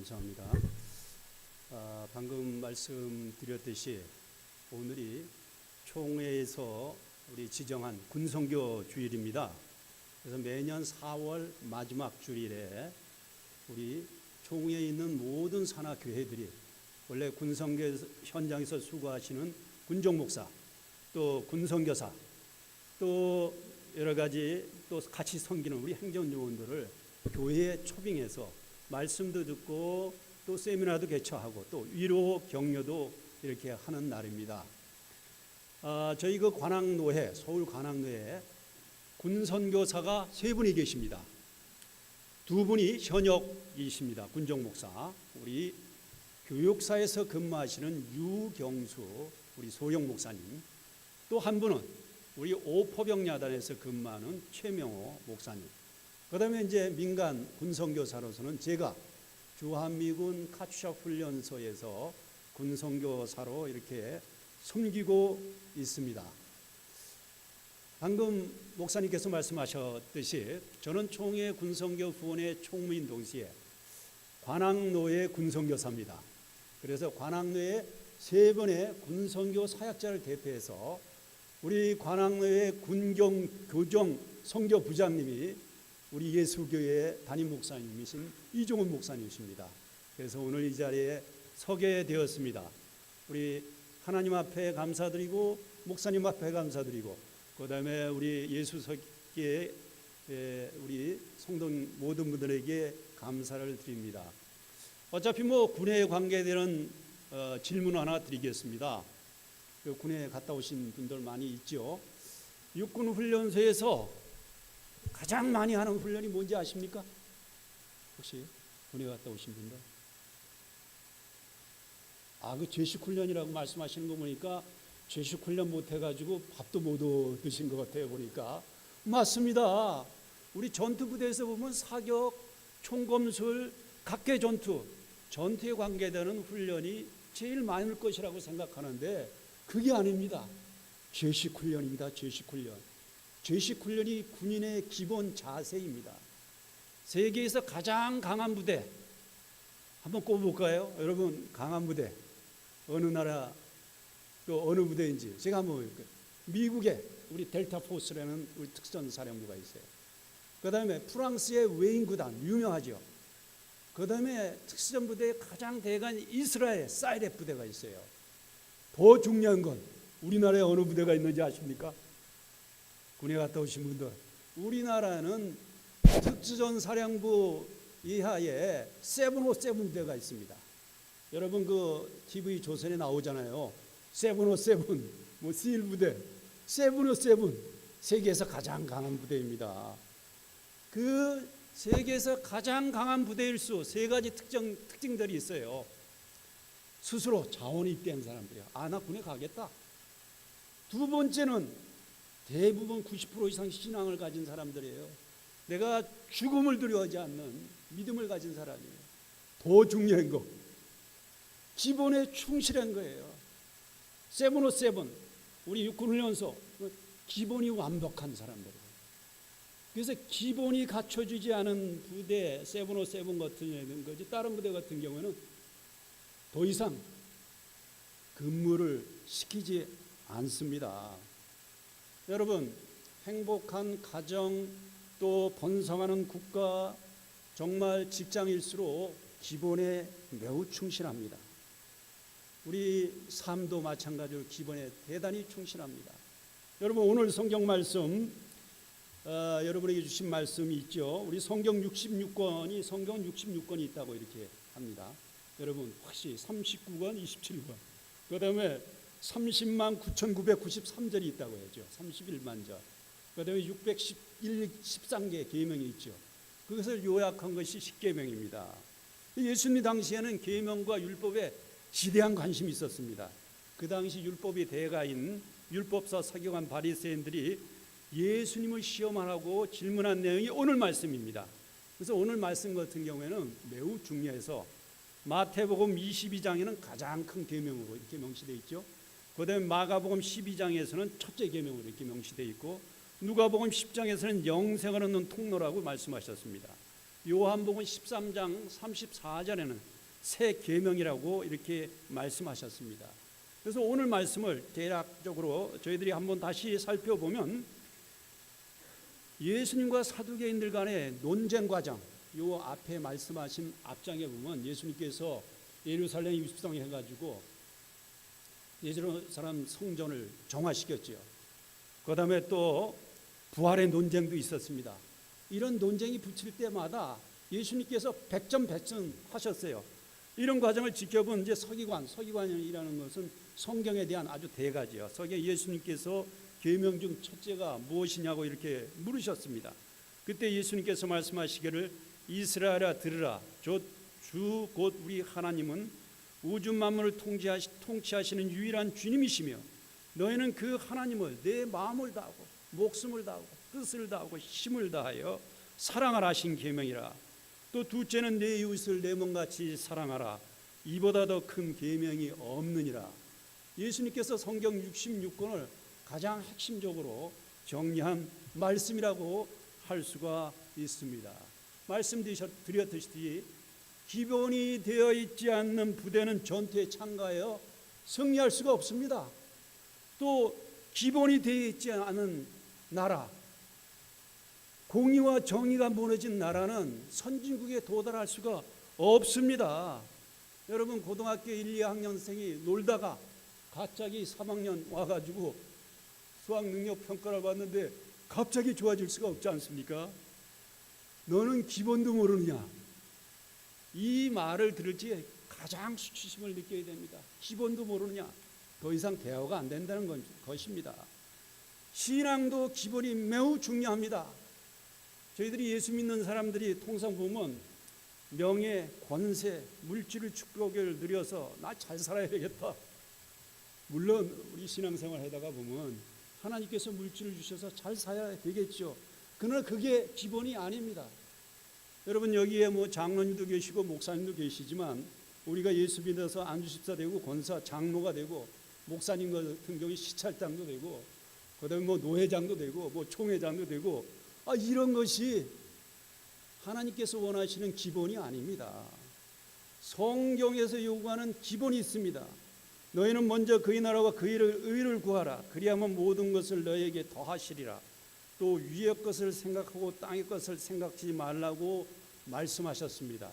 감사합니다. 방금 말씀드렸듯이 오늘이 총회에서 우리 지정한 군선교 주일입니다. 그래서 매년 4월 마지막 주일에 우리 총회에 있는 모든 산하교회들이 원래 군선교 현장에서 수고하시는 군종 목사, 또 군선교사, 또 여러 가지 또 같이 섬기는 우리 행정요원들을 교회에 초빙해서 말씀도 듣고 또 세미나도 개최하고 또 위로 격려도 이렇게 하는 날입니다. 저희 그 관악노회, 서울 관악노회에 군선교사가 3분이 계십니다. 2분이 현역이십니다. 군종 목사, 우리 교육사에서 근무하시는 유경수 우리 소영 목사님, 또 한 분은 우리 오포병야단에서 근무하는 최명호 목사님, 그 다음에 이제 민간 군선교사로서는 제가 주한미군 카투샤 훈련소에서 군선교사로 이렇게 섬기고 있습니다. 방금 목사님께서 말씀하셨듯이 저는 총회 군선교 후원회 총무인 동시에 관악노회 군선교사입니다. 그래서 관악노회 3번의 군선교 사역자를 대표해서 우리 관악노회 군경 교정 선교 부장님이 우리 예수교회 담임 목사님이신 이종훈 목사님이십니다. 그래서 오늘 이 자리에 서게 되었습니다. 우리 하나님 앞에 감사드리고 목사님 앞에 감사드리고 그 다음에 우리 예수석계 우리 성도 모든 분들에게 감사를 드립니다. 어차피 군에 관계되는 질문 하나 드리겠습니다. 그 군에 갔다 오신 분들 많이 있죠. 육군훈련소에서 가장 많이 하는 훈련이 뭔지 아십니까? 혹시 군에 갔다 오신 분들? 그 제식훈련이라고 말씀하시는 거 보니까 제식훈련 못 해가지고 밥도 못 드신 것 같아요. 보니까 맞습니다. 우리 전투부대에서 보면 사격, 총검술, 각계 전투에 관계되는 훈련이 제일 많을 것이라고 생각하는데 그게 아닙니다. 제식훈련입니다. 제식훈련이 군인의 기본 자세입니다. 세계에서 가장 강한 부대 한번 꼽아볼까요? 여러분, 강한 부대 어느 나라 또 어느 부대인지 제가 한번 볼게요. 미국의 우리 델타 포스라는 우리 특전 사령부가 있어요. 그 다음에 프랑스의 웨인 구단 유명하죠. 그 다음에 특수전 부대의 가장 대간 이스라엘 사이렉 부대가 있어요. 더 중요한 건 우리나라에 어느 부대가 있는지 아십니까? 군에 갔다 오신 분들, 우리나라는 특수전 사령부 이하에 757 부대가 있습니다. 여러분 그 TV 조선에 나오잖아요. 757 SEAL 부대, 757 세계에서 가장 강한 부대입니다. 그 세계에서 가장 강한 부대일 수 3가지 특징들이 있어요. 스스로 자원이 입대한 사람들이에요. 나 군에 가겠다. 2번째는 대부분 90% 이상 신앙을 가진 사람들이에요. 내가 죽음을 두려워하지 않는 믿음을 가진 사람이에요. 더 중요한 거, 기본에 충실한 거예요. 757 우리 육군훈련소 기본이 완벽한 사람들이에요. 그래서 기본이 갖춰지지 않은 부대 757 같은 거지 다른 부대 같은 경우에는 더 이상 근무를 시키지 않습니다. 여러분, 행복한 가정 또 번성하는 국가, 정말 직장일수록 기본에 매우 충실합니다. 우리 삶도 마찬가지로 기본에 대단히 충실합니다. 여러분, 오늘 성경 말씀 여러분에게 주신 말씀이 있죠. 우리 성경 66권이 있다고 이렇게 합니다. 여러분 혹시 39권, 27권, 그 다음에 30만 9,993절이 있다고 하죠. 31만 절. 그 다음에 613개 계명이 있죠. 그것을 요약한 것이 10계명입니다. 예수님 당시에는 계명과 율법에 지대한 관심이 있었습니다. 그 당시 율법의 대가인 율법사 서기관 바리새인들이 예수님을 시험하라고 질문한 내용이 오늘 말씀입니다. 그래서 오늘 말씀 같은 경우에는 매우 중요해서 마태복음 22장에는 가장 큰 계명으로 이렇게 명시되어 있죠. 그 다음에 마가복음 12장에서는 첫째 계명으로 이렇게 명시되어 있고 누가복음 10장에서는 영생을 얻는 통로라고 말씀하셨습니다. 요한복음 13장 34절에는 새 계명이라고 이렇게 말씀하셨습니다. 그래서 오늘 말씀을 대략적으로 저희들이 한번 다시 살펴보면 예수님과 사두개인들 간의 논쟁 과정, 요 앞에 말씀하신 앞장에 보면 예수님께서 예루살렘 입성해 해가지고 예루살렘 성전을 정화시켰죠. 그 다음에 또 부활의 논쟁도 있었습니다. 이런 논쟁이 붙일 때마다 예수님께서 100점 100점 하셨어요. 이런 과정을 지켜본 이제 서기관이라는 것은 성경에 대한 아주 대가지요. 서기에 예수님께서 계명 중 첫째가 무엇이냐고 이렇게 물으셨습니다. 그때 예수님께서 말씀하시기를 이스라엘아 들으라. 주 곧 우리 하나님은 우주 만물을 통치하시는 유일한 주님이시며 너희는 그 하나님을 내 마음을 다하고 목숨을 다하고 뜻을 다하고 힘을 다하여 사랑하라 하신 계명이라. 또 둘째는 내 이웃을 내 몸같이 사랑하라. 이보다 더 큰 계명이 없느니라. 예수님께서 성경 66권을 가장 핵심적으로 정리한 말씀이라고 할 수가 있습니다. 말씀드렸듯이 기본이 되어 있지 않는 부대는 전투에 참가하여 승리할 수가 없습니다. 또 기본이 되어 있지 않은 나라, 공의와 정의가 무너진 나라는 선진국에 도달할 수가 없습니다. 여러분 고등학교 1, 2학년생이 놀다가 갑자기 3학년 와가지고 수학 능력 평가를 받는데 갑자기 좋아질 수가 없지 않습니까? 너는 기본도 모르느냐? 이 말을 들을 때 가장 수치심을 느껴야 됩니다. 기본도 모르느냐? 더 이상 대화가 안 된다는 것입니다. 신앙도 기본이 매우 중요합니다. 저희들이 예수 믿는 사람들이 통상 보면 명예, 권세, 물질의 축복을 누려서 나 잘 살아야 되겠다. 물론 우리 신앙생활 하다가 보면 하나님께서 물질을 주셔서 잘 살아야 되겠죠. 그러나 그게 기본이 아닙니다. 여러분 여기에 뭐 장로님도 계시고 목사님도 계시지만 우리가 예수 믿어서 안주십사 되고 권사 장로가 되고 목사님 같은 경우에 시찰장도 되고 그다음에 뭐 노회장도 되고 뭐 총회장도 되고 이런 것이 하나님께서 원하시는 기본이 아닙니다. 성경에서 요구하는 기본이 있습니다. 너희는 먼저 그의 나라와 그의 의를 구하라. 그리하면 모든 것을 너희에게 더하시리라. 또 위의 것을 생각하고 땅의 것을 생각지 말라고 말씀하셨습니다.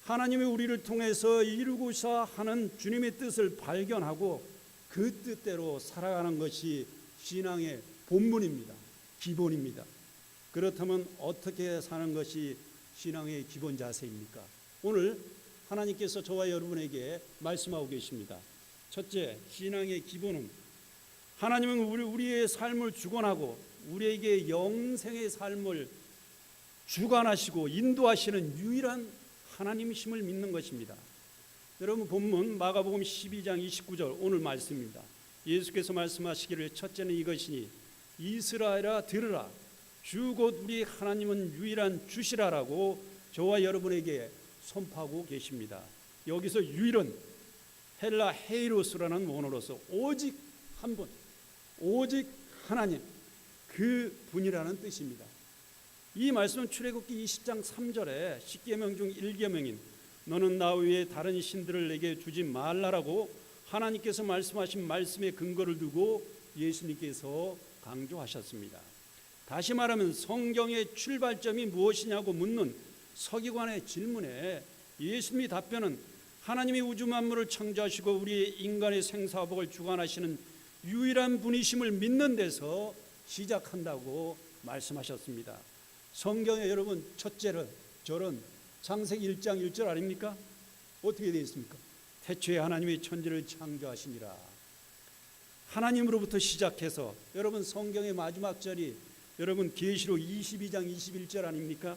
하나님이 우리를 통해서 이루고자 하는 주님의 뜻을 발견하고 그 뜻대로 살아가는 것이 신앙의 본문입니다. 기본입니다. 그렇다면 어떻게 사는 것이 신앙의 기본 자세입니까? 오늘 하나님께서 저와 여러분에게 말씀하고 계십니다. 첫째, 신앙의 기본은 하나님은 우리의 삶을 주관하고 우리에게 영생의 삶을 주관하시고 인도하시는 유일한 하나님이심을 믿는 것입니다. 여러분 본문 마가복음 12장 29절 오늘 말씀입니다. 예수께서 말씀하시기를 첫째는 이것이니 이스라엘아 들으라. 주 곧 우리 하나님은 유일한 주시라라고 저와 여러분에게 선포하고 계십니다. 여기서 유일은 헬라 헤이로스라는 원어로서 오직 한 분, 오직 하나님, 그 분이라는 뜻입니다. 이 말씀은 출애굽기 20장 3절에 10계명 중 1계명인 너는 나 외에 다른 신들을 내게 주지 말라라고 하나님께서 말씀하신 말씀의 근거를 두고 예수님께서 강조하셨습니다. 다시 말하면 성경의 출발점이 무엇이냐고 묻는 서기관의 질문에 예수님의 답변은 하나님이 우주 만물을 창조하시고 우리 인간의 생사복을 주관하시는 유일한 분이심을 믿는 데서 시작한다고 말씀하셨습니다. 성경에 여러분 첫째는 절은 창세기 1장 1절 아닙니까? 어떻게 되어 있습니까? 태초에 하나님이 천지를 창조하시니라. 하나님으로부터 시작해서 여러분 성경의 마지막 절이 여러분 계시록 22장 21절 아닙니까?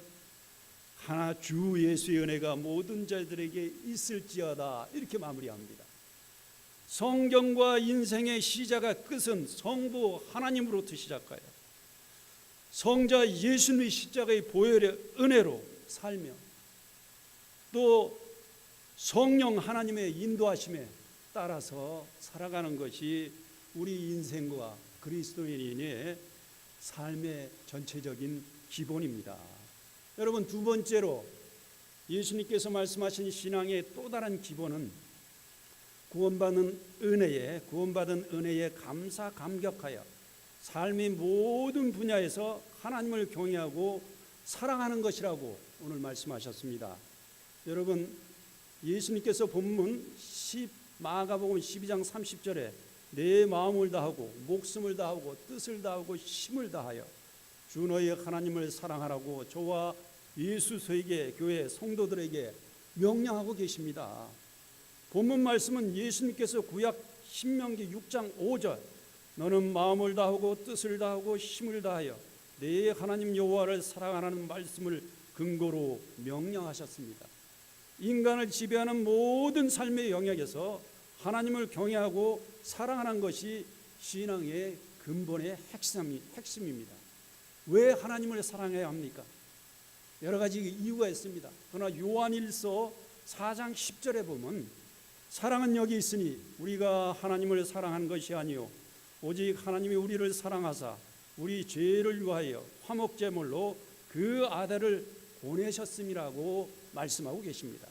하나 주 예수의 은혜가 모든 자들에게 있을지어다 이렇게 마무리합니다. 성경과 인생의 시작과 끝은 성부 하나님으로부터 시작하여 성자 예수님의 십자가의 보혈의 은혜로 살며 또 성령 하나님의 인도하심에 따라서 살아가는 것이 우리 인생과 그리스도인의 삶의 전체적인 기본입니다. 여러분 두 번째로 예수님께서 말씀하신 신앙의 또 다른 기본은 구원받은 은혜에 감사 감격하여 삶의 모든 분야에서 하나님을 경외하고 사랑하는 것이라고 오늘 말씀하셨습니다. 여러분, 예수님께서 본문 마가복음 12장 30절에 내 마음을 다하고 목숨을 다하고 뜻을 다하고 힘을 다하여 주 너희 하나님을 사랑하라고 저와 예수서에게 교회 성도들에게 명령하고 계십니다. 본문 말씀은 예수님께서 구약 신명기 6장 5절 너는 마음을 다하고 뜻을 다하고 힘을 다하여 내 하나님 여호와를 사랑하라는 말씀을 근거로 명령하셨습니다. 인간을 지배하는 모든 삶의 영역에서 하나님을 경외하고 사랑하는 것이 신앙의 근본의 핵심입니다. 왜 하나님을 사랑해야 합니까? 여러 가지 이유가 있습니다. 그러나 요한일서 4장 10절에 보면 사랑은 여기 있으니 우리가 하나님을 사랑한 것이 아니요 오직 하나님이 우리를 사랑하사 우리 죄를 위하여 화목제물로 그 아들을 보내셨음이라고 말씀하고 계십니다.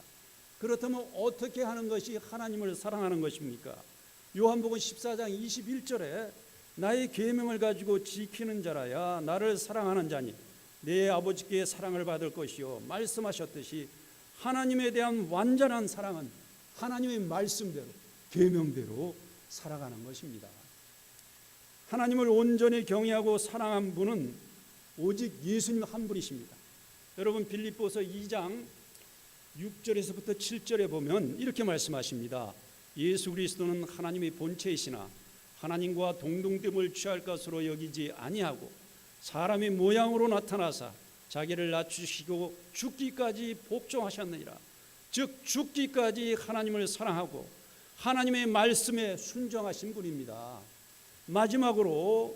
그렇다면 어떻게 하는 것이 하나님을 사랑하는 것입니까? 요한복음 14장 21절에 나의 계명을 가지고 지키는 자라야 나를 사랑하는 자니 내 아버지께 사랑을 받을 것이요 말씀하셨듯이 하나님에 대한 완전한 사랑은 하나님의 말씀대로 계명대로 살아가는 것입니다. 하나님을 온전히 경외하고 사랑한 분은 오직 예수님 한 분이십니다. 여러분, 빌립보서 2장 6절에서부터 7절에 보면 이렇게 말씀하십니다. 예수 그리스도는 하나님의 본체이시나 하나님과 동등됨을 취할 것으로 여기지 아니하고 사람의 모양으로 나타나사 자기를 낮추시고 죽기까지 복종하셨느니라. 즉 죽기까지 하나님을 사랑하고 하나님의 말씀에 순종하신 분입니다. 마지막으로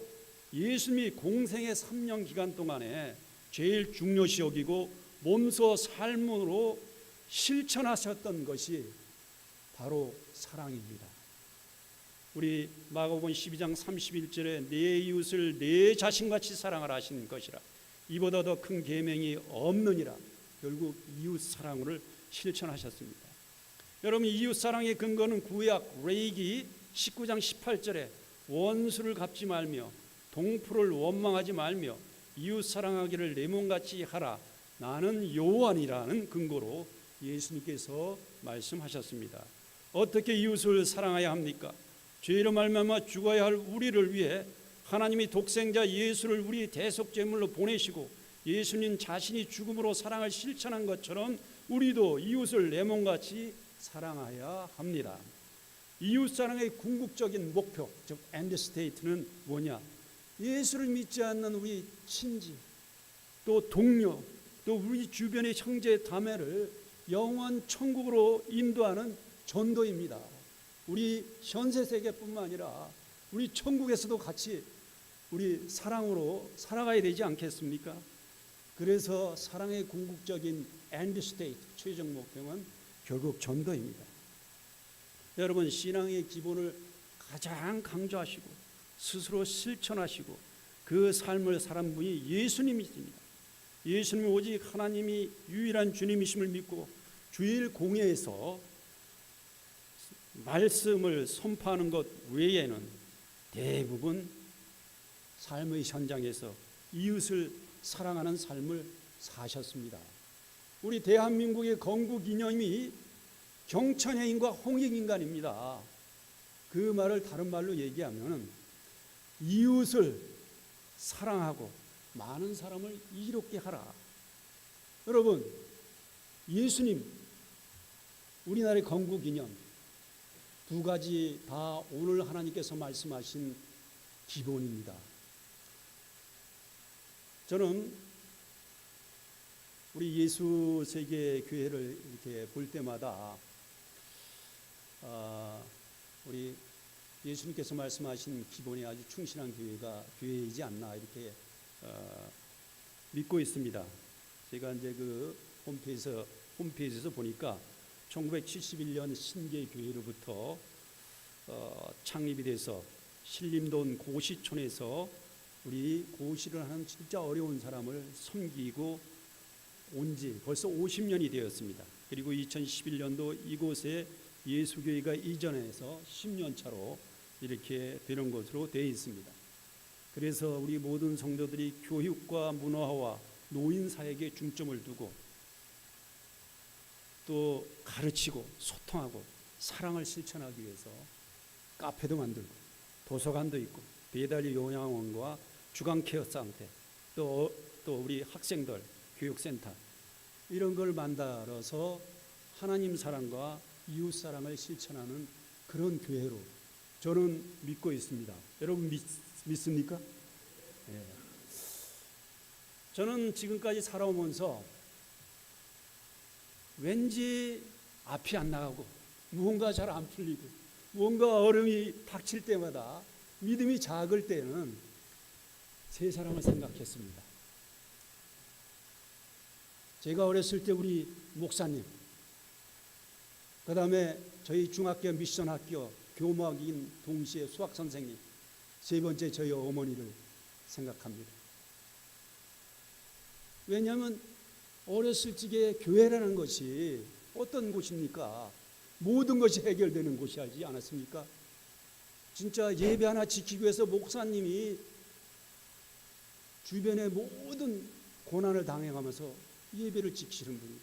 예수님이 공생의 3년 기간 동안에 제일 중요시 여기고 몸소 삶으로 실천하셨던 것이 바로 사랑입니다. 우리 마가복음 12장 31절에 내 이웃을 내 자신같이 사랑하라 하신 것이라 이보다 더 큰 계명이 없느니라. 결국 이웃 사랑을 실천하셨습니다. 여러분, 이웃 사랑의 근거는 구약 레위기 19장 18절에 원수를 갚지 말며 동포를 원망하지 말며 이웃 사랑하기를 내 몸같이 하라 나는 여호와니라는 근거로 예수님께서 말씀하셨습니다. 어떻게 이웃을 사랑해야 합니까? 죄로 말미암아 죽어야 할 우리를 위해 하나님이 독생자 예수를 우리 대속제물로 보내시고 예수님 자신이 죽음으로 사랑을 실천한 것처럼 우리도 이웃을 내 몸같이 사랑해야 합니다. 이웃 사랑의 궁극적인 목표, 즉 엔드 스테이트는 뭐냐? 예수를 믿지 않는 우리 친지, 또 동료, 또 우리 주변의 형제 자매를 영원 천국으로 인도하는 전도입니다. 우리 현세 세계뿐만 아니라 우리 천국에서도 같이 우리 사랑으로 살아가야 되지 않겠습니까? 그래서 사랑의 궁극적인 엔드 스테이트, 최종 목표는 결국 전도입니다. 여러분, 신앙의 기본을 가장 강조하시고 스스로 실천하시고 그 삶을 살은 분이 예수님이십니다. 예수님이 오직 하나님이 유일한 주님이심을 믿고 주일 공회에서 말씀을 선포하는 것 외에는 대부분 삶의 현장에서 이웃을 사랑하는 삶을 사셨습니다. 우리 대한민국의 건국 이념이 경천해인과 홍익인간입니다. 그 말을 다른 말로 얘기하면 이웃을 사랑하고 많은 사람을 이롭게 하라. 여러분, 예수님 우리나라의 건국 이념 두 가지 다 오늘 하나님께서 말씀하신 기본입니다. 저는 우리 예수 세계 교회를 이렇게 볼 때마다 우리 예수님께서 말씀하신 기본에 아주 충실한 교회이지 않나 이렇게 믿고 있습니다. 제가 이제 그 홈페이지에서 보니까 1971년 신계교회로부터 창립이 돼서 신림동 고시촌에서 우리 고시를 하는 진짜 어려운 사람을 섬기고 온 지 벌써 50년이 되었습니다. 그리고 2011년도 이곳에 예수교회가 이전해서 10년 차로 이렇게 되는 것으로 되어 있습니다. 그래서 우리 모든 성도들이 교육과 문화와 노인 사역에 중점을 두고 또 가르치고 소통하고 사랑을 실천하기 위해서 카페도 만들고 도서관도 있고 배달 요양원과 주간 케어 센터 또 우리 학생들 교육센터 이런 걸 만들어서 하나님 사랑과 이웃 사랑을 실천하는 그런 교회로 저는 믿고 있습니다. 여러분 믿습니까? 네. 저는 지금까지 살아오면서 왠지 앞이 안 나가고 무언가 잘 안 풀리고 무언가 어려움이 닥칠 때마다 믿음이 작을 때는 세 사람을 생각했습니다. 제가 어렸을 때 우리 목사님, 그 다음에 저희 중학교 미션학교 교목인 동시에 수학 선생님, 세 번째 저희 어머니를 생각합니다. 왜냐하면 어렸을 적에 교회라는 것이 어떤 곳입니까? 모든 것이 해결되는 곳이 하지 않았습니까? 진짜 예배 하나 지키기 위해서 목사님이 주변의 모든 고난을 당해가면서 예배를 지키시는 분이고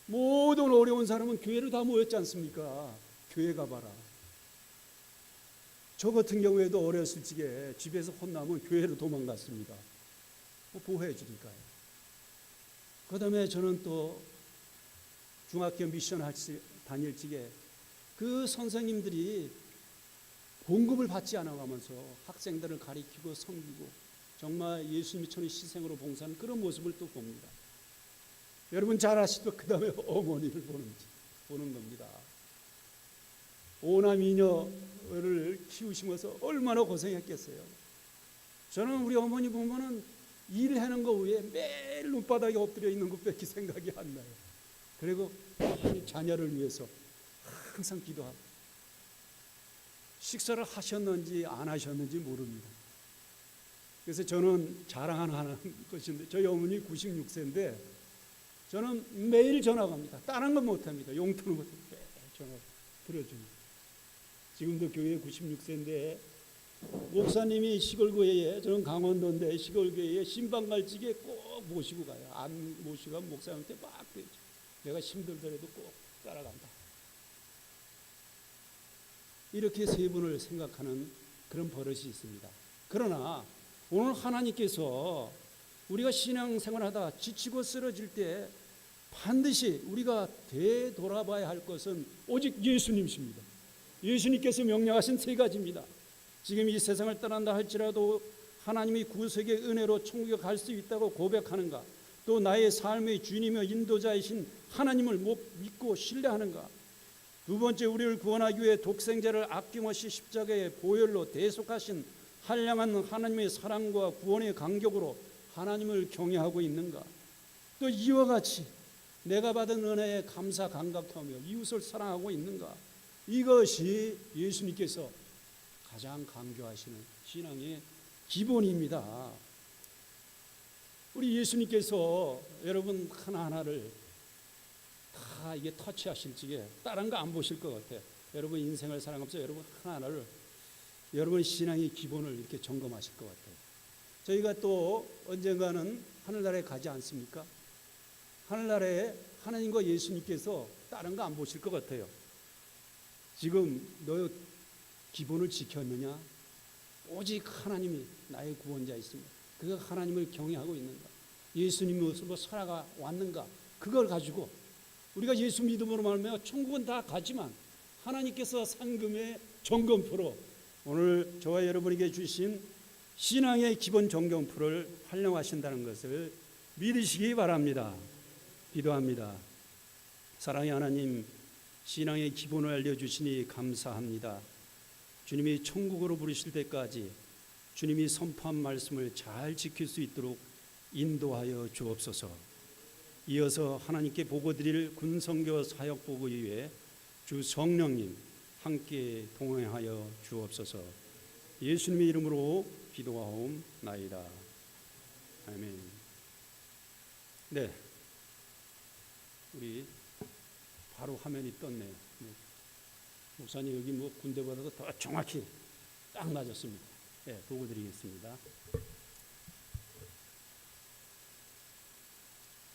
모든 어려운 사람은 교회로 다 모였지 않습니까? 교회 가봐라. 저 같은 경우에도 어렸을 적에 집에서 혼나면 교회로 도망갔습니다. 보호해 주니까요. 그 다음에 저는 또 중학교 미션 다닐 적에 그 선생님들이 봉급을 받지 않아가면서 학생들을 가리키고 섬기고 정말 예수님이 천의 희생으로 봉사하는 그런 모습을 또 봅니다. 여러분 잘 아시죠? 그 다음에 어머니를 보는 겁니다. 오남 이녀를 키우시면서 얼마나 고생했겠어요. 저는 우리 어머니 보면은 일하는 거 외에 매일 눈바닥에 엎드려 있는 것밖에 생각이 안 나요. 그리고 자녀를 위해서 항상 기도하고 식사를 하셨는지 안 하셨는지 모릅니다. 그래서 저는 자랑하는 것인데 저희 어머니 96세인데 저는 매일 전화갑니다. 다른 건 못합니다. 용돈은 못해요. 매일 전화 들어줍니다. 지금도 교회 96세인데 목사님이 시골교회에 저는 강원도인데 시골교회에 신방갈직에 꼭 모시고 가요. 안 모시고 가면 목사님한테 막 그러죠. 내가 힘들더라도 꼭 따라간다. 이렇게 세 분을 생각하는 그런 버릇이 있습니다. 그러나 오늘 하나님께서 우리가 신앙생활하다 지치고 쓰러질 때 반드시 우리가 되돌아봐야 할 것은 오직 예수님이십니다. 예수님께서 명령하신 세 가지입니다. 지금 이 세상을 떠난다 할지라도 하나님이 구속의 은혜로 천국에 갈 수 있다고 고백하는가? 또 나의 삶의 주님이며 인도자이신 하나님을 믿고 신뢰하는가? 두 번째, 우리를 구원하기 위해 독생자를 아낌없이 십자가의 보혈로 대속하신 한량한 하나님의 사랑과 구원의 간격으로 하나님을 경외하고 있는가? 또 이와 같이 내가 받은 은혜에 감사 감격하며 이웃을 사랑하고 있는가? 이것이 예수님께서 가장 강조하시는 신앙의 기본입니다. 우리 예수님께서 여러분 하나하나를 다 이게 터치하실 적에 다른 거 안 보실 것 같아요. 여러분 인생을 살아가면서 여러분 하나하나를 여러분 신앙의 기본을 이렇게 점검하실 것 같아요. 저희가 또 언젠가는 하늘나라에 가지 않습니까? 하늘나라에 하나님과 예수님께서 다른 거 안 보실 것 같아요. 지금 너 기본을 지켰느냐? 오직 하나님이 나의 구원자이십니다. 그 하나님을 경외하고 있는가? 예수님 모습으로 살아가 왔는가? 그걸 가지고 우리가 예수 믿음으로 말하면 천국은 다 가지만 하나님께서 상금의 점검표로 오늘 저와 여러분에게 주신 신앙의 기본 점검표를 활용하신다는 것을 믿으시기 바랍니다. 기도합니다. 사랑의 하나님, 신앙의 기본을 알려주시니 감사합니다. 주님이 천국으로 부르실 때까지 주님이 선포한 말씀을 잘 지킬 수 있도록 인도하여 주옵소서. 이어서 하나님께 보고드릴 군성교 사역복을 위해 주 성령님 함께 동행하여 주옵소서. 예수님의 이름으로 기도하옵나이다. 아멘. 네, 우리 바로 화면이 떴네요. 목사님 여기 뭐 군대보다도 더 정확히 딱 맞았습니다. 네, 보고 드리겠습니다.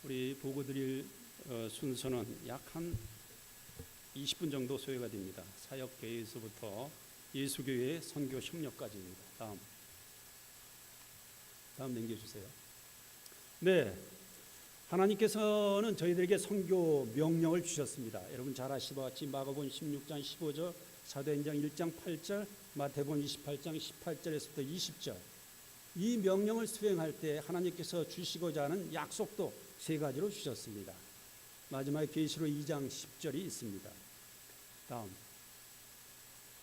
우리 보고 드릴 순서는 약 한 20분 정도 소요가 됩니다. 사역계에서부터 예수교회 선교 협력까지입니다. 다음 넘겨주세요. 네, 하나님께서는 저희들에게 선교 명령을 주셨습니다. 여러분 잘 아시는 것 같이 마가복음 16장 15절, 사도행전 1장 8절, 마태복음 28장 18절에서부터 20절, 이 명령을 수행할 때 하나님께서 주시고자 하는 약속도 세 가지로 주셨습니다. 마지막에 계시록 2장 10절이 있습니다. 다음,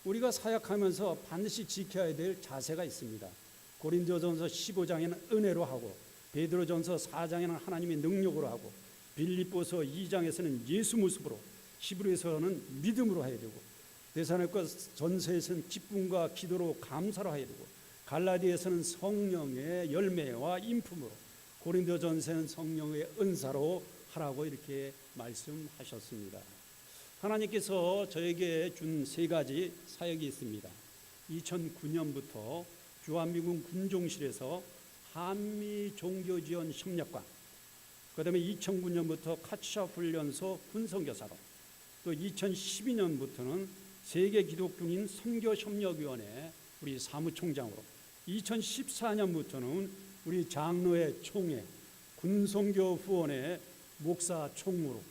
우리가 사역하면서 반드시 지켜야 될 자세가 있습니다. 고린도전서 15장에는 은혜로 하고, 베드로전서 4장에는 하나님의 능력으로 하고, 빌립보서 2장에서는 예수 모습으로, 히브리서는 믿음으로 해야 되고, 데살로니가 전서에서는 기쁨과 기도로 감사로 해야 되고, 갈라디아에서는 성령의 열매와 인품으로, 고린도전서는 성령의 은사로 하라고 이렇게 말씀하셨습니다. 하나님께서 저에게 준 세 가지 사역이 있습니다. 2009년부터 주한미군 군종실에서 한미 종교지원 협력관, 그 다음에 2009년부터 카츠샤 훈련소 군선교사로, 또 2012년부터는 세계기독교인 선교협력위원회 우리 사무총장으로, 2014년부터는 우리 장로회 총회, 군선교 후원회 목사 총무로,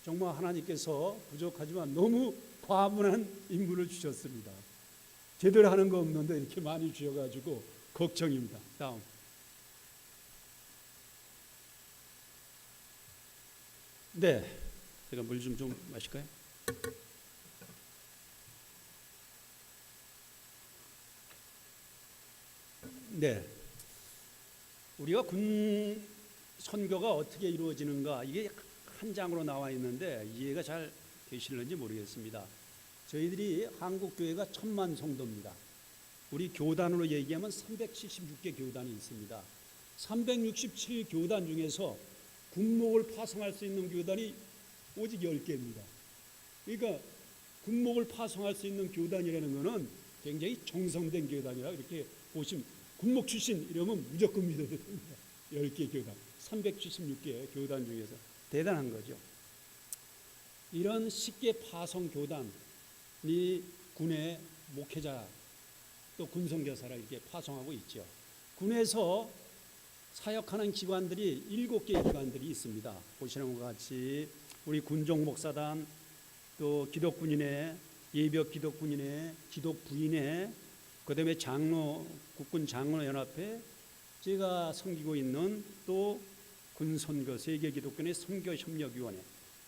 정말 하나님께서 부족하지만 너무 과분한 임무를 주셨습니다. 제대로 하는 거 없는데 이렇게 많이 주셔가지고 걱정입니다. 다음. 네, 제가 물 좀 마실까요? 네, 우리가 군 선교가 어떻게 이루어지는가, 이게 한 장으로 나와 있는데 이해가 잘 되시는지 모르겠습니다. 저희들이 한국교회가 1000만 성도입니다. 우리 교단으로 얘기하면 376개 교단이 있습니다. 367교단 중에서 군목을 파송할 수 있는 교단이 오직 10개입니다. 그러니까 군목을 파송할 수 있는 교단이라는 것은 굉장히 정성된 교단이라 이렇게 보시면, 군목 출신 이러면 무조건 믿어야 됩니다. 10개 교단, 376개 교단 중에서 대단한 거죠. 이런 쉽게 파송 교단이 군의 목회자 또 군선교사를 이렇게 파송하고 있죠. 군에서 사역하는 기관들이 7개의 기관들이 있습니다. 보시는 것 같이 우리 군종목사단, 또 기독군인회, 예벽기독군인회, 기독부인회, 그 다음에 장로, 국군 장로연합회, 제가 섬기고 있는 또 군선교, 세계기독교인의 선교협력위원회,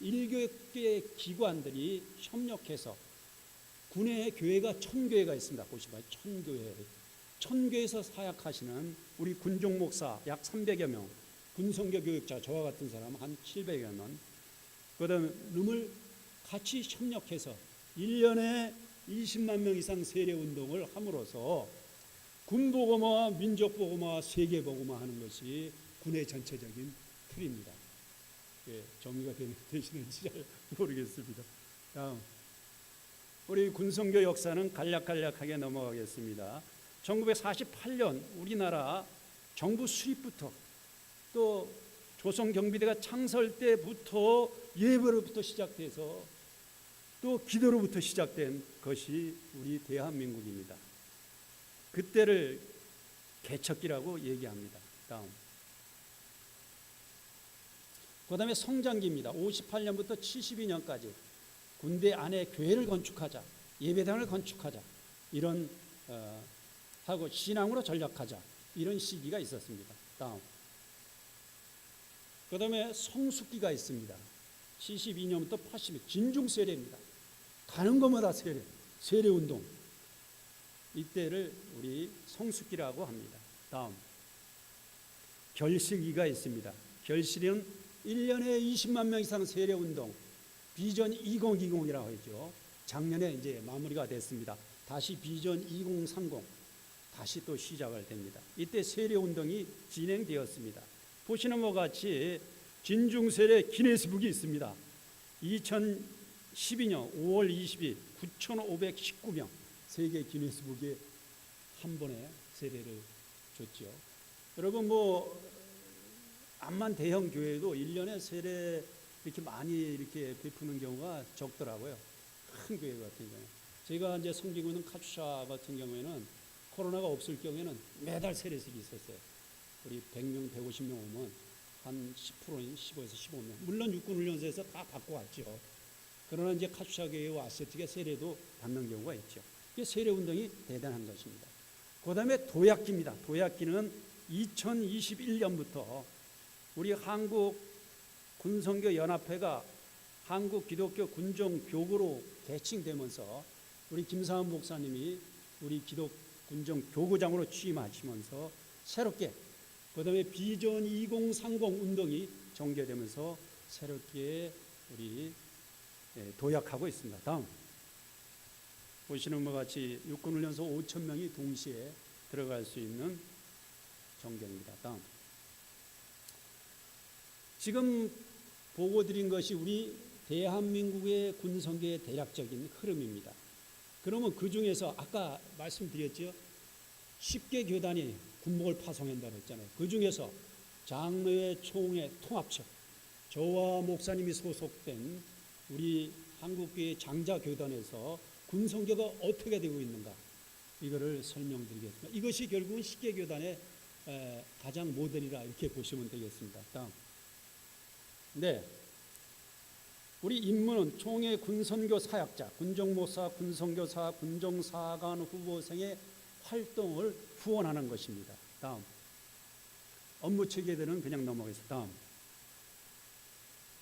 7개의 기관들이 협력해서 군의 교회가 1000교회가 있습니다. 보시면 1000교회, 1000교회에서 사역하시는 우리 군종목사 약 300여 명, 군선교 교육자 저와 같은 사람 한 700여 명, 그 다음에 룸을 같이 협력해서 1년에 20만 명 이상 세례운동을 함으로써 군복음화, 민족복음화, 세계복음화 하는 것이 군의 전체적인 틀입니다. 예, 정리가 되시는지 잘 모르겠습니다. 다음, 우리 군선교 역사는 간략간략하게 넘어가겠습니다. 1948년 우리나라 정부 수립부터 또 조선경비대가 창설 때부터 예배로부터 시작돼서 또 기도로부터 시작된 것이 우리 대한민국입니다. 그때를 개척기라고 얘기합니다. 다음. 그 다음에 성장기입니다. 58년부터 72년까지 군대 안에 교회를 건축하자, 예배당을 건축하자, 이런 하고 신앙으로 전락하자, 이런 시기가 있었습니다. 다음. 그 다음에 성숙기가 있습니다. 72년부터 80년 진중세례입니다. 가는 것마다 세례운동, 이때를 우리 성숙기라고 합니다. 다음. 결실기가 있습니다. 결실은 1년에 20만 명 이상 세례운동, 비전 2020이라고 하죠. 작년에 이제 마무리가 됐습니다. 다시 비전 2030 다시 또 시작을 됩니다. 이때 세례운동이 진행되었습니다. 보시는 것 같이 진중세례 기네스북이 있습니다. 2012년 5월 20일 9,519명 세계 기네스북에 한 번에 세례를 줬죠. 여러분 암만 대형 교회도 1년에 세례 이렇게 많이 이렇게 베푸는 경우가 적더라고요. 큰 교회 같은 경우. 제가 이제 섬기고 있는 카투샤 같은 경우에는 코로나가 없을 경우에는 매달 세례식이 있었어요. 우리 100명, 150명 오면 한 10%인 15에서 15명. 물론 육군훈련소에서 다 받고 왔죠. 그러나 이제 카투샤 교회에 왔을 때 세례도 받는 경우가 있죠. 이게 세례 운동이 대단한 것입니다. 그 다음에 도약기입니다. 도약기는 2021년부터 우리 한국 군성교 연합회가 한국 기독교 군종 교구로 개칭되면서 우리 김사은 목사님이 우리 기독 군종 교구장으로 취임하시면서 새롭게 그다음에 비전 2030 운동이 전개되면서 새롭게 우리 도약하고 있습니다. 다음 보시는 것 같이 육군훈련소 5,000명이 동시에 들어갈 수 있는 전경입니다. 다음 지금 보고 드린 것이 우리 대한민국의 군성교의 대략적인 흐름입니다. 그러면 그 중에서 아까 말씀드렸죠. 10개 교단이 군목을 파송한다고 했잖아요. 그 중에서 장로회 총회 통합처 저와 목사님이 소속된 우리 한국교회 장자교단에서 군성교가 어떻게 되고 있는가 이거를 설명드리겠습니다. 이것이 결국은 10개 교단의 가장 모델이라 이렇게 보시면 되겠습니다. 다음. 네, 우리 임무는 총회 군선교 사역자, 군종목사, 군선교사, 군종사관 후보생의 활동을 후원하는 것입니다. 다음. 업무 체계들은 그냥 넘어가겠습니다. 다음.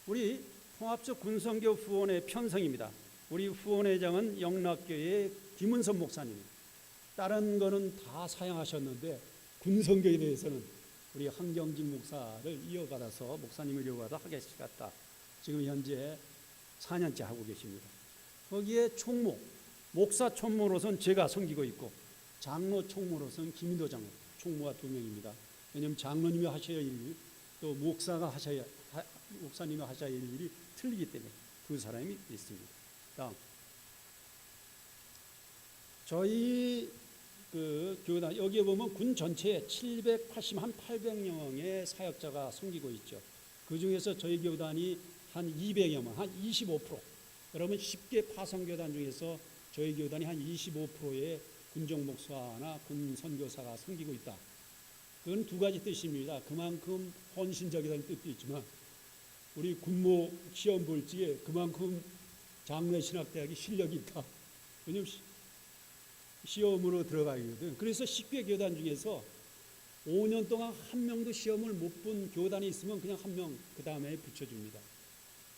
우리 통합적 군선교 후원회 편성입니다. 우리 후원회장은 영락교의 김은선 목사님. 다른 거는 다 사양하셨는데 군선교에 대해서는 우리 한경진 목사를 이어받아서 목사님을 이어받아 하겠다. 지금 현재 4년째 하고 계십니다. 거기에 총무, 목사 총무로서는 제가 섬기고 있고 장로 총무로서는 김인도 장로 총무가 2명입니다. 왜냐하면 장로님이 하셔야 할 일, 또 목사님이 하셔야 할 일이 틀리기 때문에 2사람이 있습니다. 다음. 저희 교단 여기에 보면 군 전체에 780한 800명의 사역자가 섬기고 있죠. 그 중에서 저희 교단이 한 200여 명, 한 25%. 그러면 10개 파송교단 중에서 저희 교단이 한 25%의 군종 목사나 군 선교사가 섬기고 있다. 그건 2가지 뜻입니다. 그만큼 헌신적이라는 뜻도 있지만 우리 군목 시험 볼 적에 그만큼 장래신학대학이 실력이 있다. 왜냐하면 시험으로 들어가거든. 그래서 10개 교단 중에서 5년 동안 한 명도 시험을 못 본 교단이 있으면 그냥 한 명 그 다음에 붙여줍니다.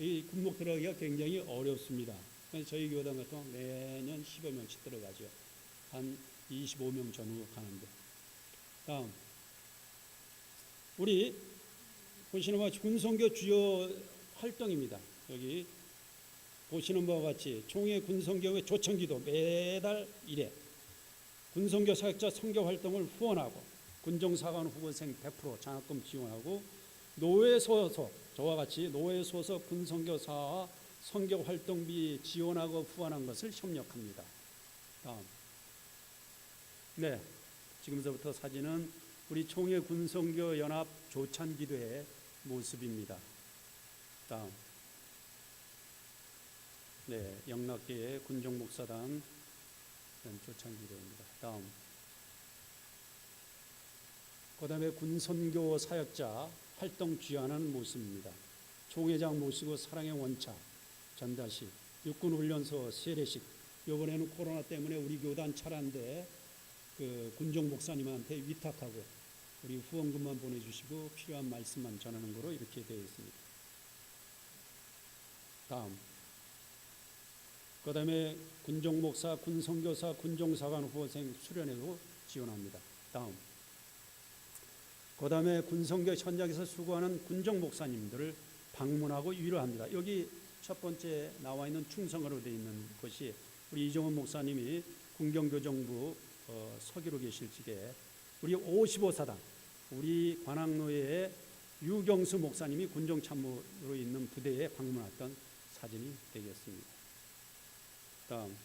이 군목 들어가기가 굉장히 어렵습니다. 그래서 저희 교단 같은 경우 매년 10여 명씩 들어가죠. 한 25명 전후 가는데. 다음. 우리 보시는 바와 같이 군선교 주요 활동입니다. 여기 보시는 바와 같이 총회 군선교회 조청기도 매달 1회 군선교 사역자 선교 활동을 후원하고 군종사관 후보생 100% 장학금 지원하고 노회소속 저와 같이 노회소속 군선교사와 선교 활동비 지원하고 후원한 것을 협력합니다. 다음. 네, 지금서부터 사진은 우리 총회 군선교 연합 조찬기도의 모습입니다. 다음. 네, 영락교회 군종목사단 조찬기도입니다. 다음. 그 다음에 군선교 사역자 활동 지원하는 모습입니다. 총회장 모시고 사랑의 원차 전달식, 육군훈련소 세례식. 이번에는 코로나 때문에 우리 교단 차례인데 군종 목사님한테 위탁하고 우리 후원금만 보내주시고 필요한 말씀만 전하는 거로 이렇게 되어 있습니다. 다음. 그 다음에 군종목사, 군선교사, 군종사관 후보생 수련회도 지원합니다. 다음. 그 다음에 군선교 현장에서 수고하는 군종목사님들을 방문하고 위로합니다. 여기 첫 번째 나와 있는 충성으로 되어 있는 것이 우리 이종원 목사님이 군경교정부 서기로 계실 적에 우리 55사단, 우리 관악로의 유경수 목사님이 군종참모로 있는 부대에 방문했던 사진이 되겠습니다. 다음,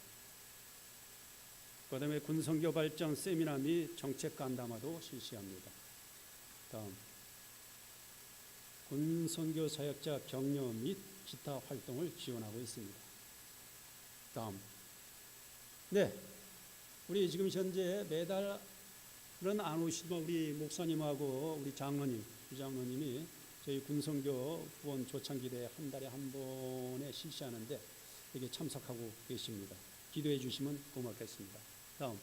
그다음에 군선교 발전 세미나 및 정책 간담화도 실시합니다. 다음, 군선교 사역자 격려 및 기타 활동을 지원하고 있습니다. 다음, 네, 우리 지금 현재 매달은 안 오시지만 우리 목사님하고 우리 장로님, 부장로님이 저희 군선교 후원 조창기대 한 달에 한 번에 실시하는데 여기 참석하고 계십니다. 기도해 주시면 고맙겠습니다. 다음,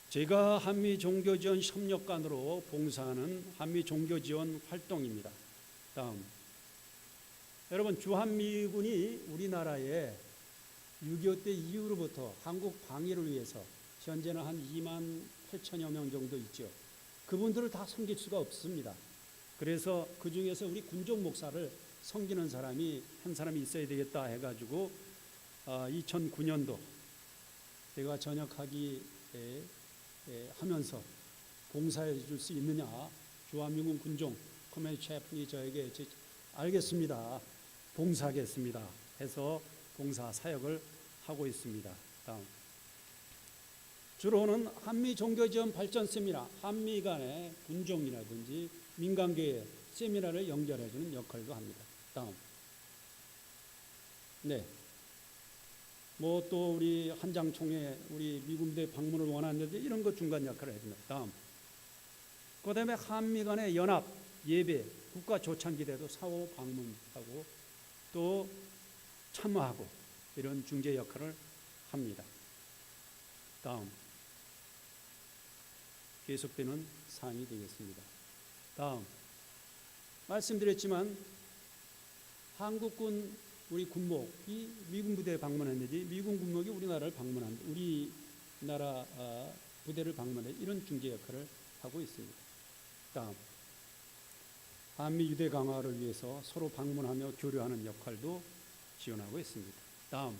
제가 한미종교지원 협력관으로 봉사하는 한미종교지원 활동입니다. 다음, 여러분, 주한미군이 우리나라에 6.25 때 이후로부터 한국 방위를 위해서 현재는 한 2만 8천여 명 정도 있죠. 그분들을 다 섬길 수가 없습니다. 그래서 그 중에서 우리 군종 목사를 섬기는 사람이 한 사람이 있어야 되겠다 해가지고 2009년도 제가 전역하기 하면서 봉사해 줄 수 있느냐, 주한미군 군종 커맨드 체프니 저에게 알겠습니다, 봉사하겠습니다 해서 봉사 사역을 하고 있습니다. 다음, 주로는 한미 종교지원 발전 세미나, 한미 간의 군종이라든지 민간교회 세미나를 연결해주는 역할도 합니다. 다음, 네, 뭐 또 우리 한장총회 우리 미군대 방문을 원하는데 이런 거 중간 역할을 해줍니다. 다음, 그다음에 한미 간의 연합 예배 국가 조창기대도 사후 방문하고 또 참여하고 이런 중재 역할을 합니다. 다음, 계속되는 사항이 되겠습니다. 다음, 말씀드렸지만 한국군 우리 군목이 미군 부대에 방문했는지 미군 군목이 우리나라를 방문한 우리나라 부대를 방문해 이런 중재 역할을 하고 있습니다. 다음, 한미 유대 강화를 위해서 서로 방문하며 교류하는 역할도 지원하고 있습니다. 다음,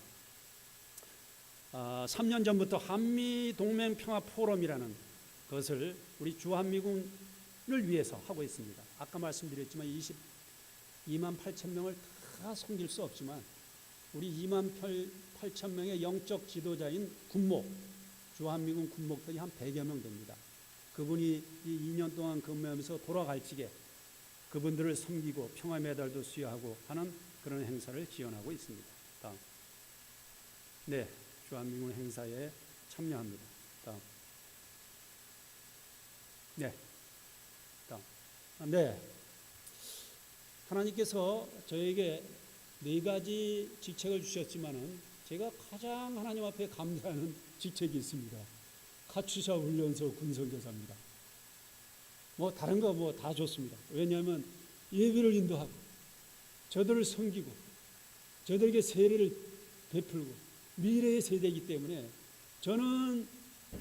3년 전부터 한미 동맹 평화 포럼이라는 것을 우리 주한미군을 위해서 하고 있습니다. 아까 말씀드렸지만 22만 8천 명을 다 섬길 수 없지만 우리 2만 8천 명의 영적 지도자인 군목, 주한미군 군목들이 한 100여 명 됩니다. 그분이 이 2년 동안 근무하면서 돌아갈 적에 그분들을 섬기고 평화 메달도 수여하고 하는 그런 행사를 지원하고 있습니다. 다음, 네, 주한미군 행사에 참여합니다. 다음, 네, 다음, 네, 하나님께서 저에게 4가지 직책을 주셨지만은 제가 가장 하나님 앞에 감사하는 직책이 있습니다. 카츄샤 훈련소 군선교사입니다. 뭐 다른 거 뭐 다 좋습니다. 왜냐하면 예배를 인도하고 저들을 섬기고 저들에게 세례를 베풀고 미래의 세대이기 때문에 저는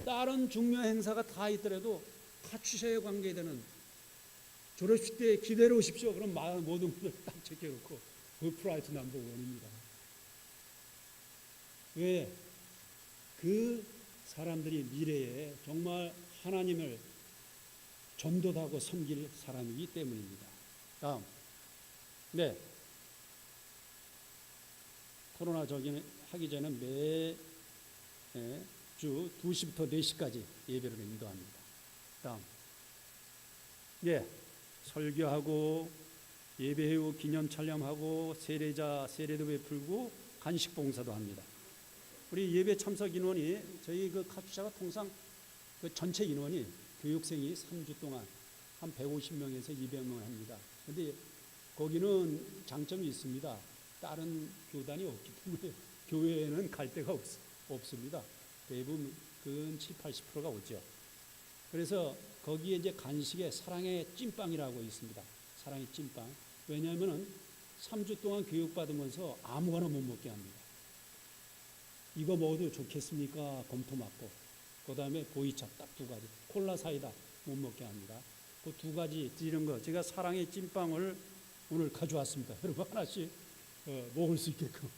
다른 중요 행사가 다 있더라도 카츄샤에 관계되는 졸업식 때 기대로 오십시오. 그럼 모든 분들 딱 제껴놓고 그 프라이트 넘버 원입니다. 왜? 그 사람들이 미래에 정말 하나님을 전도하고 섬길 사람이기 때문입니다. 다음, 네, 코로나 하기 전에 매주 2시부터 4시까지 예배를 인도합니다. 다음, 예, 설교하고 예배 후 기념 촬영하고 세례자 세례도 베풀고 간식 봉사도 합니다. 우리 예배 참석 인원이 저희 그 카투샤가 통상 그 전체 인원이 교육생이 3주 동안 한 150명에서 200명 합니다. 그런데 거기는 장점이 있습니다. 다른 교단이 없기 때문에 교회에는 갈 데가 없습니다. 대부분 근 70, 80%가 오죠. 그래서 거기에 이제 간식에 사랑의 찐빵이라고 있습니다. 사랑의 찐빵. 왜냐하면 3주 동안 교육받으면서 아무거나 못 먹게 합니다. 이거 먹어도 좋겠습니까? 검토 맞고. 그 다음에 보이차 딱 2가지. 콜라 사이다 못 먹게 합니다. 그 2가지 이런 거 제가 사랑의 찐빵을 오늘 가져왔습니다. 여러분 하나씩 먹을 수 있게끔.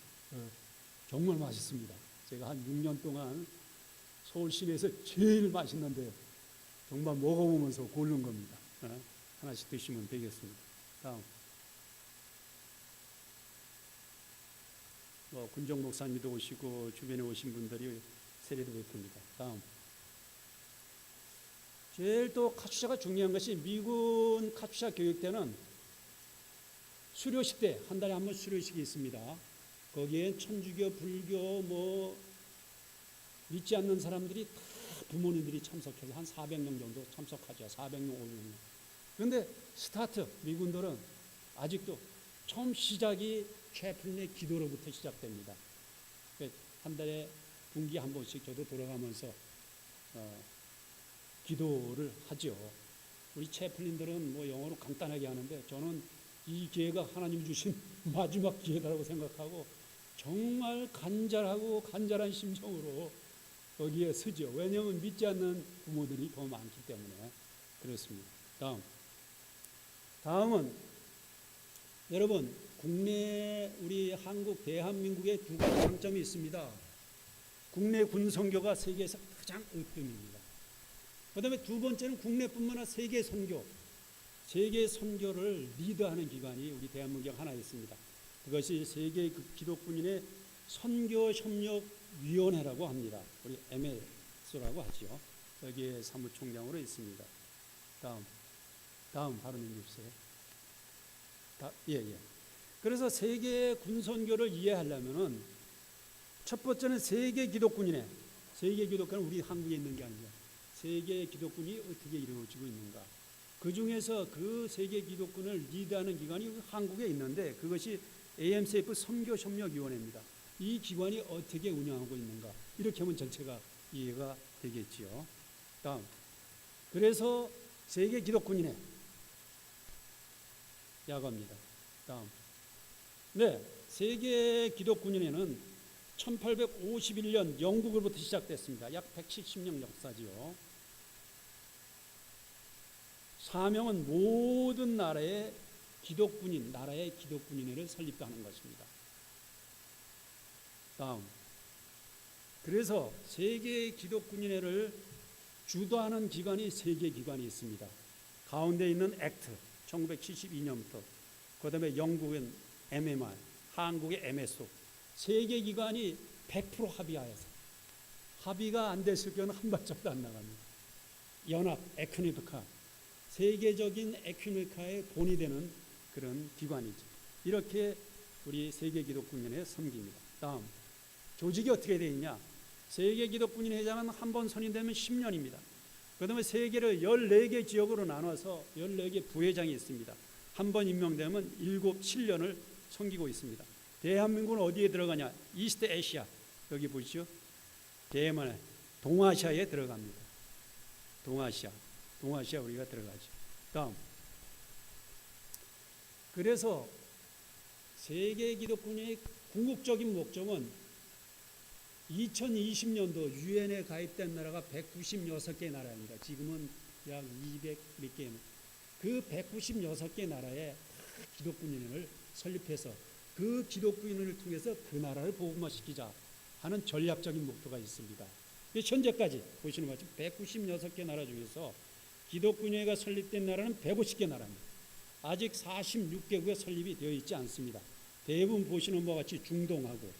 정말 맛있습니다. 제가 한 6년 동안 서울 시내에서 제일 맛있는데 정말 먹어보면서 고른 겁니다. 하나씩 드시면 되겠습니다. 다음, 군정 목사님도 오시고 주변에 오신 분들이 세례도 베풉니다. 다음. 제일 또 카투샤가 중요한 것이 미군 카투샤 교육 때는 수료식 때 한 달에 한 번 수료식이 있습니다. 거기엔 천주교, 불교 믿지 않는 사람들이 다 부모님들이 참석해서 한 400명 정도 참석하죠. 400명, 500명. 그런데 스타트 미군들은 아직도 처음 시작이 채플린의 기도로부터 시작됩니다. 한 달에 분기 한 번씩 저도 돌아가면서 기도를 하죠. 우리 채플린들은 영어로 간단하게 하는데 저는 이 기회가 하나님 주신 마지막 기회다라고 생각하고 정말 간절한 심정으로 거기에 서죠. 왜냐하면 믿지 않는 부모들이 더 많기 때문에 그렇습니다. 다음은 여러분 국내 우리 한국 대한민국에 두 가지 장점이 있습니다. 국내 군선교가 세계에서 가장 으뜸입니다. 그 다음에 두 번째는 국내뿐만 아니라 세계 선교를 리드하는 기관이 우리 대한민국에 하나 있습니다. 그것이 세계 기독군인의 선교협력위원회라고 합니다. 우리 MS라고 하죠. 여기에 사무총장으로 있습니다. 다음 바로 넘겨주세요. 예. 그래서 세계 군선교를 이해하려면은 첫 번째는 세계 기독군은 우리 한국에 있는 게 아니라 세계 기독군이 어떻게 이루어지고 있는가. 그 중에서 그 세계 기독군을 리드하는 기관이 한국에 있는데 그것이 AMCF 선교협력위원회입니다. 이 기관이 어떻게 운영하고 있는가. 이렇게 하면 전체가 이해가 되겠지요. 다음. 그래서 세계 기독군인회 야가입니다. 다음. 네, 세계 기독군인회는 1851년 영국으로부터 시작됐습니다. 약 170년 역사지요. 사명은 모든 나라의 기독군인회를 설립하는 것입니다. 다음. 그래서 세계 기독군인회를 주도하는 기관이 세 개 기관이 있습니다. 가운데 있는 액트 1972년부터 그 다음에 영국은 MMR, 한국의 MSO 세 개 기관이 100% 합의하여서 합의가 안 됐을 경우는 한 발짝도 안 나갑니다. 연합 에큐메니카 세계적인 에큐메니카의 본이 되는 그런 기관이죠. 이렇게 우리 세계 기독군인회 섬깁니다. 다음 조직이 어떻게 되어 있냐? 세계 기독군인 회장은 한 번 선임되면 10년입니다. 그 다음에 세계를 14개 지역으로 나눠서 14개 부회장이 있습니다. 한 번 임명되면 7년을 섬기고 있습니다. 대한민국은 어디에 들어가냐? 이스트 아시아 여기 보시죠. 대만 동아시아에 들어갑니다. 동아시아 우리가 들어가죠. 다음. 그래서 세계 기독군의 궁극적인 목적은 2020년도 유엔에 가입된 나라가 196개 나라입니다. 지금은 약 200 몇 개. 그 196개 나라에 기독군인을 설립해서 그 기독군인을 통해서 그 나라를 복음화시키자 하는 전략적인 목표가 있습니다. 현재까지 보시는 것처럼 196개 나라 중에서 기독군인회가 설립된 나라는 150개 나라입니다. 아직 46개국에 설립이 되어 있지 않습니다. 대부분 보시는 바와 같이 중동하고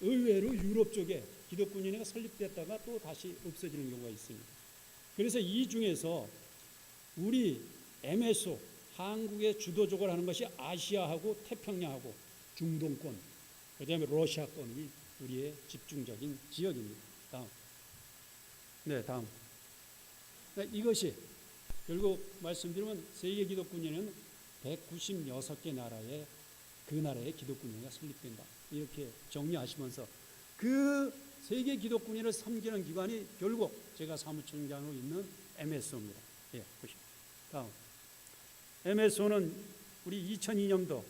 의외로 유럽 쪽에 기독군인회가 설립됐다가 또 다시 없어지는 경우가 있습니다. 그래서 이 중에서 우리 MSO 한국의 주도적으로 하는 것이 아시아하고 태평양하고 중동권, 그 다음에 러시아권이 우리의 집중적인 지역입니다. 다음. 이것이 결국 말씀드리면 세계 기독군인회는 196개 나라에 그 나라의 기독군인회가 설립된다. 이렇게 정리하시면서 그 세계 기독군인회를 섬기는 기관이 결국 제가 사무총장으로 있는 MSO입니다. 예, 보시죠. 다음. MSO는 우리 2002년도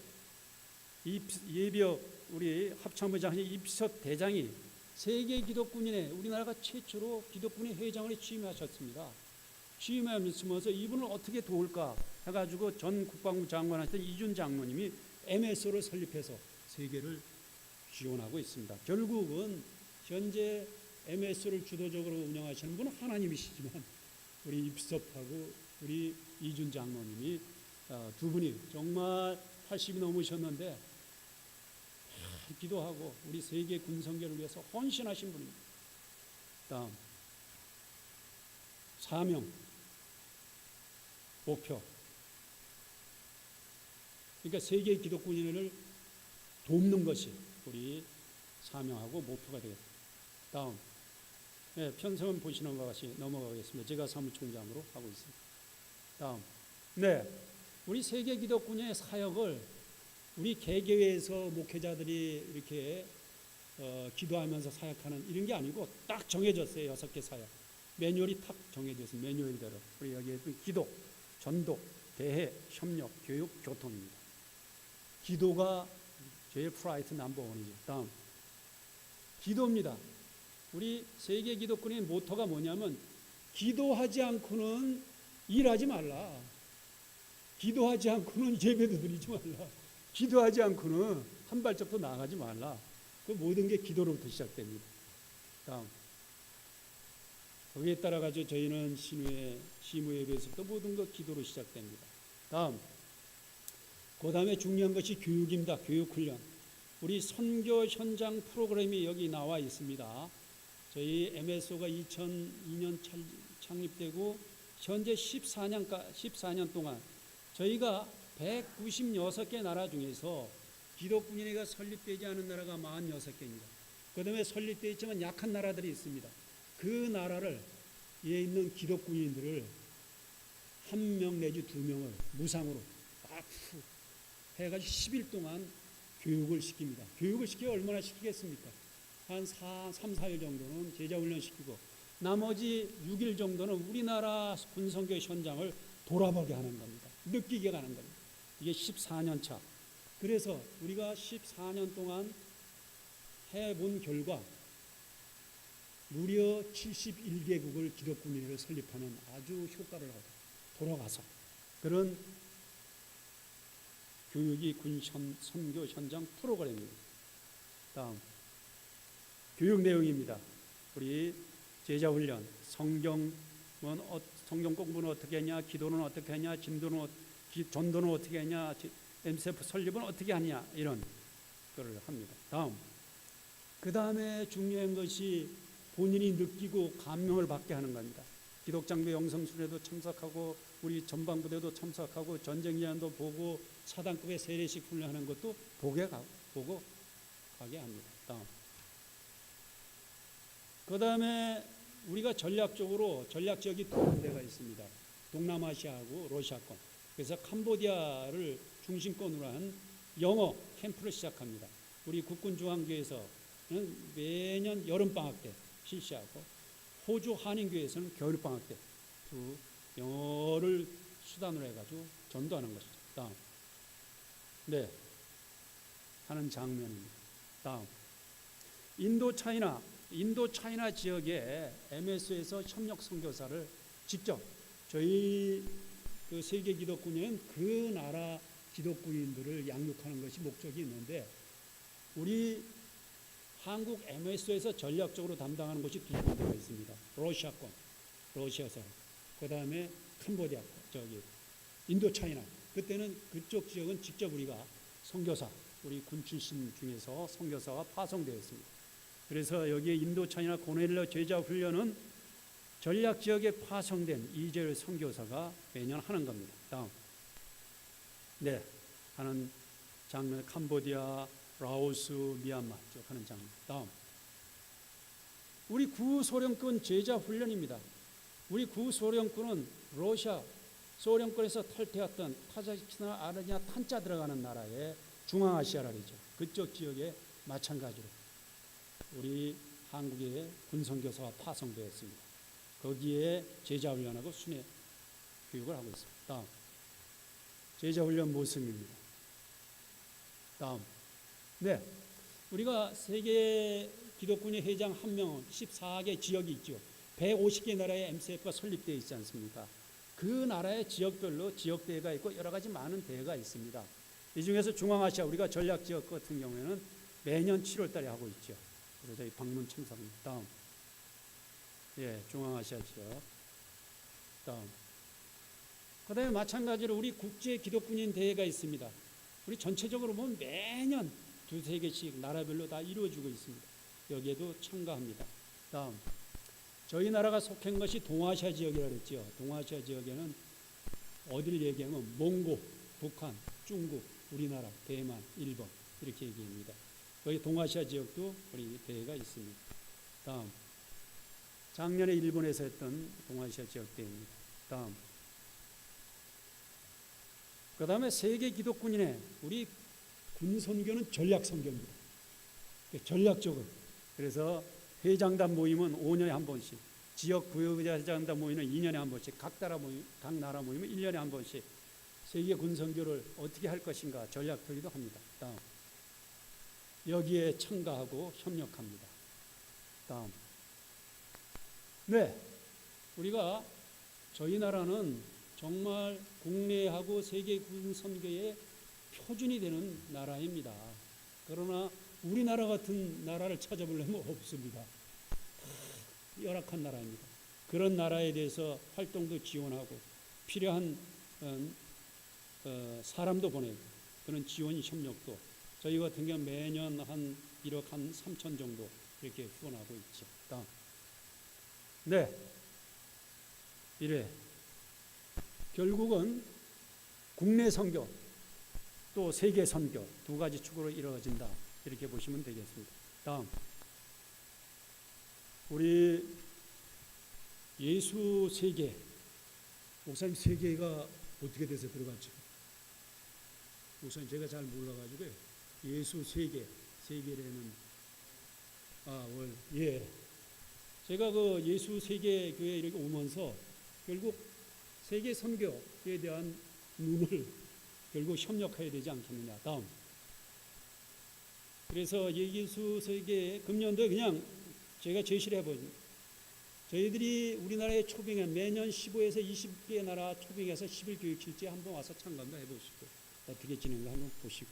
예비역 우리 합참의장 이피섭 대장이 세계 기독군인회 우리나라가 최초로 기독군의 회장을 취임하셨습니다. 취임하면서 이분을 어떻게 도울까 해가지고 전 국방부 장관하셨던 이준 장로님이 MSO를 설립해서 세계를 지원하고 있습니다. 결국은 현재 MSO를 주도적으로 운영하시는 분은 하나님이시지만 우리 이피섭하고 우리 이준 장로님이 두 분이 정말 80이 넘으셨는데 기도하고 우리 세계 군성교를 위해서 헌신하신 분입니다. 다음 사명, 목표. 그러니까 세계 기독군인을 돕는 것이 우리 사명하고 목표가 되겠다. 다음, 네, 편성은 보시는 것 같이 넘어가겠습니다. 제가 사무총장으로 하고 있습니다. 다음, 네, 우리 세계 기독군의 사역을 우리 개교회에서 목회자들이 이렇게 기도하면서 사역하는 이런 게 아니고 딱 정해졌어요. 6개 사역. 매뉴얼이 딱 정해졌어요. 매뉴얼대로. 우리 여기에 기도, 전도, 대회, 협력, 교육, 교통입니다. 기도가 제일 프라이트 넘버 원이죠. 다음, 기도입니다. 우리 세계 기독군의 모토가 뭐냐면 기도하지 않고는 일하지 말라. 기도하지 않고는 예배도 드리지 말라. 기도하지 않고는 한 발짝도 나가지 말라. 그 모든 게 기도로부터 시작됩니다. 다음, 거기에 따라 가지고 저희는 시무 예배에서부터 모든 것 기도로 시작됩니다. 다음, 그 다음에 중요한 것이 교육입니다. 교육훈련. 우리 선교 현장 프로그램이 여기 나와 있습니다. 저희 MSO가 2002년 창립되고 현재 14년 동안 저희가 196개 나라 중에서 기독군인회가 설립되지 않은 나라가 46개입니다. 그 다음에 설립되어 있지만 약한 나라들이 있습니다. 그 나라를 에 있는 기독군인들을 1명 내지 2명을 무상으로 딱 해가지고 10일 동안 교육을 시킵니다. 교육을 시키면 얼마나 시키겠습니까? 한 3, 4일 정도는 제자훈련 시키고 나머지 6일 정도는 우리나라 군성교 현장을 돌아보게 하는 겁니다. 느끼게 하는 겁니다. 이게 14년 차. 그래서 우리가 14년 동안 해본 결과 무려 71개국을 기독군인회를 설립하는 아주 효과를 얻어 돌아가서 그런 교육이 군 선교 현장 프로그램입니다. 다음, 교육 내용입니다. 우리 제자훈련, 성경 공부는 어떻게 하냐, 기도는 어떻게 하냐, 전도는 어떻게 하냐, MCF 설립은 어떻게 하냐, 이런 거를 합니다. 다음, 그 다음에 중요한 것이 본인이 느끼고 감명을 받게 하는 겁니다. 기독장교 영성순회도 참석하고 우리 전방부대도 참석하고 전쟁위안도 보고 사단급의 세례식 훈련하는 것도 보고 가게 합니다. 다음, 그 다음에 우리가 전략지역이 두 군데가 있습니다. 동남아시아하고 러시아권. 그래서 캄보디아를 중심권으로 한 영어 캠프를 시작합니다. 우리 국군중앙교회에서는 매년 여름방학 때 실시하고 호주 한인교회에서는 겨울방학 때 두 영어를 수단으로 해가지고 전도하는 것이죠. 다음, 네, 하는 장면입니다. 다음, 인도 차이나 지역에 MS에서 협력 선교사를 직접 저희 그 세계 기독군인은 그 나라 기독군인들을 양육하는 것이 목적이 있는데 우리 한국 MS에서 전략적으로 담당하는 것이 두 군데가 있습니다. 러시아에서 그 다음에 캄보디아, 인도 차이나. 그때는 그쪽 지역은 직접 우리가 선교사, 우리 군 출신 중에서 선교사가 파송되었습니다. 그래서 여기에 인도 차이나 고넬러 제자 훈련은 전략 지역에 파송된 이재열 선교사가 매년 하는 겁니다. 다음, 네, 하는 장면 캄보디아, 라오스, 미얀마 쭉 하는 장면. 다음, 우리 구소련권 제자 훈련입니다. 우리 구소련권은 러시아, 소련권에서 탈퇴했던 타자키스탄, 아르헨티나 탄자 들어가는 나라의 중앙아시아라리죠. 그쪽 지역에 마찬가지로 우리 한국의 군선교사가 파송되었습니다. 거기에 제자훈련하고 순회 교육을 하고 있습니다. 다음, 제자훈련 모습입니다. 다음, 네, 우리가 세계 기독군의 회장 1명은 14개 지역이 있죠. 150개 나라의 MCF가 설립되어 있지 않습니까? 그 나라의 지역별로 지역대회가 있고 여러 가지 많은 대회가 있습니다. 이 중에서 중앙아시아 우리가 전략지역 같은 경우에는 매년 7월 달에 하고 있죠. 그래서 저희 방문 참석합니다. 다음, 예, 중앙아시아 지역. 다음, 그 다음에 마찬가지로 우리 국제 기독군인 대회가 있습니다. 우리 전체적으로 보면 매년 두세 개씩 나라별로 다 이루어지고 있습니다. 여기에도 참가합니다. 다음, 저희 나라가 속한 것이 동아시아 지역이라고 했죠. 동아시아 지역에는 어디를 얘기하면 몽고, 북한, 중국, 우리나라, 대만, 일본 이렇게 얘기합니다. 여기 동아시아 지역도 우리 대회가 있습니다. 다음, 작년에 일본에서 했던 동아시아 지역 대회입니다. 다음, 그 다음에 세계 기독군인의 우리 군 선교는 전략 선교입니다. 전략적으로. 그래서 회장단 모임은 5년에 한 번씩, 지역 부회장단 모임은 2년에 한 번씩, 각 나라 모임은 1년에 한 번씩 세계 군 선교를 어떻게 할 것인가 전략 토의도 합니다. 다음, 여기에 참가하고 협력합니다. 다음, 네, 우리가 저희 나라는 정말 국내하고 세계 군 선교의 표준이 되는 나라입니다. 그러나 우리나라 같은 나라를 찾아보려면 없습니다. 열악한 나라입니다. 그런 나라에 대해서 활동도 지원하고 필요한 사람도 보내고 그런 지원 협력도 저희 같은 경우 매년 한 1억 한 3천 정도 이렇게 후원하고 있죠. 다음. 네. 이래 결국은 국내 선교 또 세계 선교 두 가지 축으로 이루어진다. 이렇게 보시면 되겠습니다. 다음, 우리 예수 세계, 목사님 세계가 어떻게 돼서 들어갔죠? 목사님 제가 잘 몰라가지고요. 예수 세계라는 예. 제가 그 예수 세계 교회 이렇게 오면서 결국 세계 선교에 대한 눈을 결국 협력해야 되지 않겠느냐. 다음. 그래서 예수 세계 금년도에 그냥 제가 제시를 해보죠. 저희들이 우리나라에 초빙한 매년 15에서 20개 나라 초빙해서 10일 교육실제 한번 와서 참관도 해보시고 어떻게 진행가 한번 보시고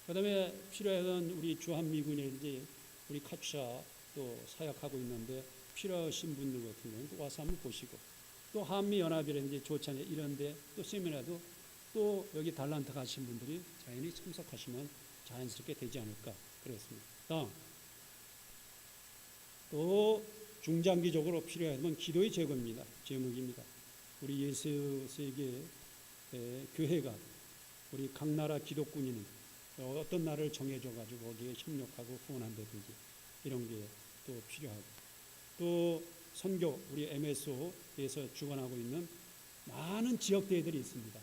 그 다음에 필요하던 우리 주한미군이라든지 우리 카츠샤 또 사역하고 있는데 필요하신 분들 같은 경우는 또 와서 한번 보시고 또 한미연합이라든지 조찬회 이런데 또 세미나도 또 여기 달란트 가신 분들이 자연히 참석하시면 자연스럽게 되지 않을까 그랬습니다. 또 중장기적으로 필요하면 기도의 제목입니다. 우리 예수 세계 교회가 우리 각 나라 기독군인은 어떤 나라를 정해줘 가지고 거기에 협력하고 후원한다든지 이런 게 또 필요하고 또 선교 우리 MSO에서 주관하고 있는 많은 지역 대회들이 있습니다.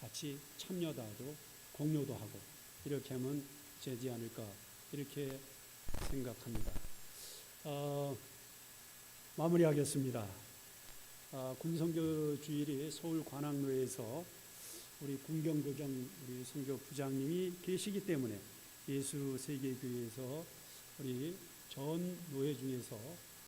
같이 참여도 하고 공유도 하고 이렇게 하면 되지 않을까 이렇게 생각합니다. 마무리하겠습니다. 군선교 주일이 서울 관악로에서 우리 군경도정 우리 선교 부장님이 계시기 때문에 예수 세계교회에서 우리 전 노회 중에서